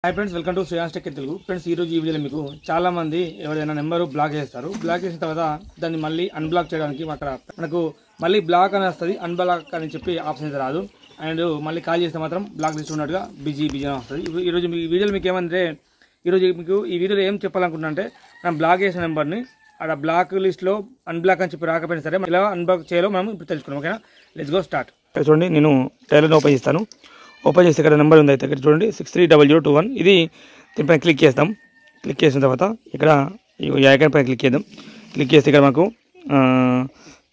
high friends welcome to Shreyansh tech Telugu friends ఈ రోజు ఈ వీడియోలో మీకు చాలా మంది ఎవరైనా నెంబర్ బ్లాక్ చేస్తారు బ్లాక్ చేసిన తర్వాత దాన్ని మళ్ళీ అన్బ్లాక్ చేయడానికి మనకు మళ్ళీ బ్లాక్ అని వస్తది అన్బ్లాక్ అని చెప్పి ఆప్షన్ అయితే రాదు అండ్ మళ్ళీ కాల్ చేస్తే మాత్రం బ్లాక్ లిస్ట్ ఉన్నట్టుగా బిజీ అని వస్తది ఈ రోజు ఈ వీడియోలో మీకు ఏమంటే ఈ రోజు మీకు ఈ వీడియోలో ఏం చెప్పాలనుకుంటున్నా అంటే మనం బ్లాక్ చేసిన నెంబర్ ని అక్కడ బ్లాక్ లిస్ట్ లో అన్బ్లాక్ అని చెప్పి రాకపోయినా సరే ఎలా అన్బ్లాక్ చేయాలో మనం ఇప్పుడు తెలుసుకుందాం ఓకేనా లెట్స్ గో స్టార్ట్ చూడండి నేను టైలర్ ఓపెన్ చేస్తాను ఓపెన్ చేస్తే ఇక్కడ నెంబర్ ఉంది అయితే ఇక్కడ చూడండి 630021 ఇది దీనిపైన క్లిక్ చేస్తాం క్లిక్ చేసిన తర్వాత ఇక్కడ ఈ ఐకాన్ పైన క్లిక్ చేద్దాం క్లిక్ చేస్తే ఇక్కడ మనకు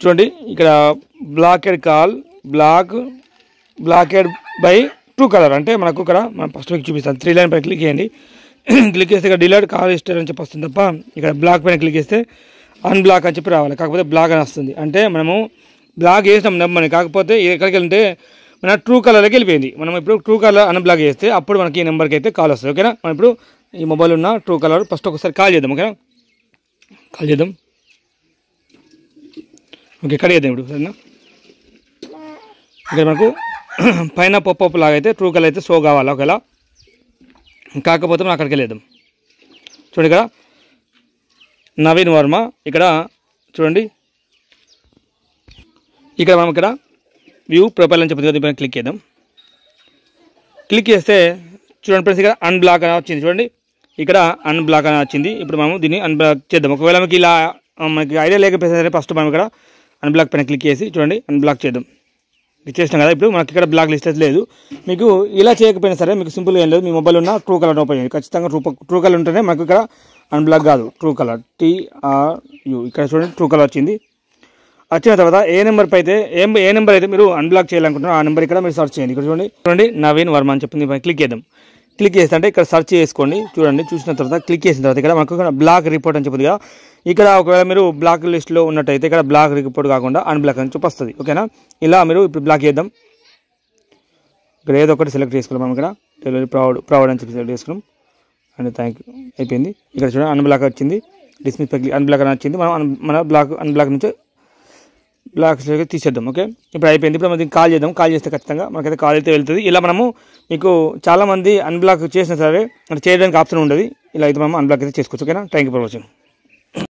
చూడండి ఇక్కడ బ్లాకెడ్ కాల్ బ్లాకెడ్ బై ట్రూ కలర్ అంటే మనకు ఇక్కడ మనం ఫస్ట్ మీకు చూపిస్తాను 3 లైన్ పైన క్లిక్ చేయండి క్లిక్ చేస్తే ఇక్కడ డిలీట్ కాల్ హిస్టరీ అని చెప్పి వస్తుంది తప్ప ఇక్కడ బ్లాక్ పైన క్లిక్ చేస్తే అన్బ్లాక్ అని చెప్పి రావాలి కాకపోతే బ్లాక్ అని వస్తుంది అంటే మనము బ్లాక్ చేసినాం నెంబర్ని కాకపోతే ఎక్కడికి వెళ్తే మన ట్రూ కలర్కి వెళ్ళిపోయింది మనం ఇప్పుడు ట్రూ కలర్ అన్బ్లాక్ చేస్తే అప్పుడు మనకి ఈ నెంబర్కి అయితే కాల్ వస్తుంది ఓకేనా మనం ఇప్పుడు ఈ మొబైల్ ఉన్న ట్రూ కలర్ ఫస్ట్ ఒకసారి కాల్ చేద్దాం ఓకేనా కాల్ చేద్దాం ఓకే కట్ చేద్దాం ఇప్పుడు సరేనా ఇక్కడ మనకు పైన పాపప్ లాగా అయితే ట్రూ కలర్ అయితే షో కావాలి ఒకవేళ కాకపోతే మనం అక్కడికి వెళ్ళేద్దాం చూడండి ఇక్కడ నవీన్ వర్మ ఇక్కడ చూడండి ఇక్కడ మనం ఇక్కడ వ్యూ ప్రొఫైల్ అని చెప్పి దీనిపైన క్లిక్ చేద్దాం క్లిక్ చేస్తే చూడండి ఫ్రెండ్స్ ఇక్కడ అన్బ్లాక్ అని వచ్చింది చూడండి ఇక్కడ అన్బ్లాక్ అని వచ్చింది ఇప్పుడు మనం దీన్ని అన్బ్లాక్ చేద్దాం ఒకవేళ మనకి ఇలా మనకి ఐడియా లేకపోయినా సరే ఫస్ట్ మనం ఇక్కడ అన్బ్లాక్ పైన క్లిక్ చేసి చూడండి అన్బ్లాక్ చేద్దాం చేసినాం కదా ఇప్పుడు మనకి ఇక్కడ బ్లాక్ లిస్ట్ లేదు మీకు ఇలా చేయకపోయినా సరే మీకు సింపుల్గా ఏం లేదు మీ మొబైల్ ఉన్న ట్రూ కలర్ ఓపెన్ చేయండి ఖచ్చితంగా ట్రూ కలర్ ఉంటేనే మనకు ఇక్కడ అన్బ్లాక్ కాదు ట్రూ కలర్ TRU ఇక్కడ చూడండి ట్రూ కలర్ వచ్చింది వచ్చిన తర్వాత ఏ నెంబర్ అయితే ఏ నెంబర్ అయితే మీరు అన్బ్లాక్ చేయాలనుకుంటున్నారో ఆ నెంబర్ ఇక్కడ మీరు సర్చ్ చేయండి ఇక్కడ చూడండి నవీన్ వర్మ అని చెప్పింది క్లిక్ చేద్దాం క్లిక్ చేస్తే అంటే ఇక్కడ సర్చ్ చేసుకోండి చూడండి చూసిన తర్వాత క్లిక్ చేసిన తర్వాత ఇక్కడ మనకు బ్లాక్ రిపోర్ట్ అని చెప్పింది కదా ఇక్కడ ఒకవేళ మీరు బ్లాక్ లిస్ట్లో ఉన్నట్టయితే ఇక్కడ బ్లాక్ రిపోర్ట్ కాకుండా అన్బ్లాక్ అని చెప్పి వస్తుంది ఓకేనా ఇలా మీరు ఇప్పుడు బ్లాక్ చేద్దాం ఇక్కడ ఏదో ఒకటి సెలెక్ట్ చేసుకున్నాం మనం ఇక్కడ డెలివరీ ప్రౌడ్ అని చెప్పి సెలెక్ట్ చేసుకున్నాం అండ్ థ్యాంక్ యూ అయిపోయింది ఇక్కడ చూడండి అన్బ్లాక్ వచ్చింది డిస్మిస్ అన్బ్లాక్ అని వచ్చింది మనం మన అన్బ్లాక్ నుంచి బ్లాక్ తీసేద్దాం ఓకే ఇప్పుడు అయిపోయింది ఇప్పుడు మనం కాల్ చేద్దాం కాల్ చేస్తే ఖచ్చితంగా మనకైతే కాల్ అయితే వెళ్తుంది ఇలా మనము మీకు చాలామంది అన్బ్లాక్ చేసినా సరే చేయడానికి ఆప్షన్ ఉండదు ఇలా అయితే మనం అన్బ్లాక్ అయితే చేసుకోవచ్చు ఓకేనా థ్యాంక్ యూ ఫర్ వాచింగ్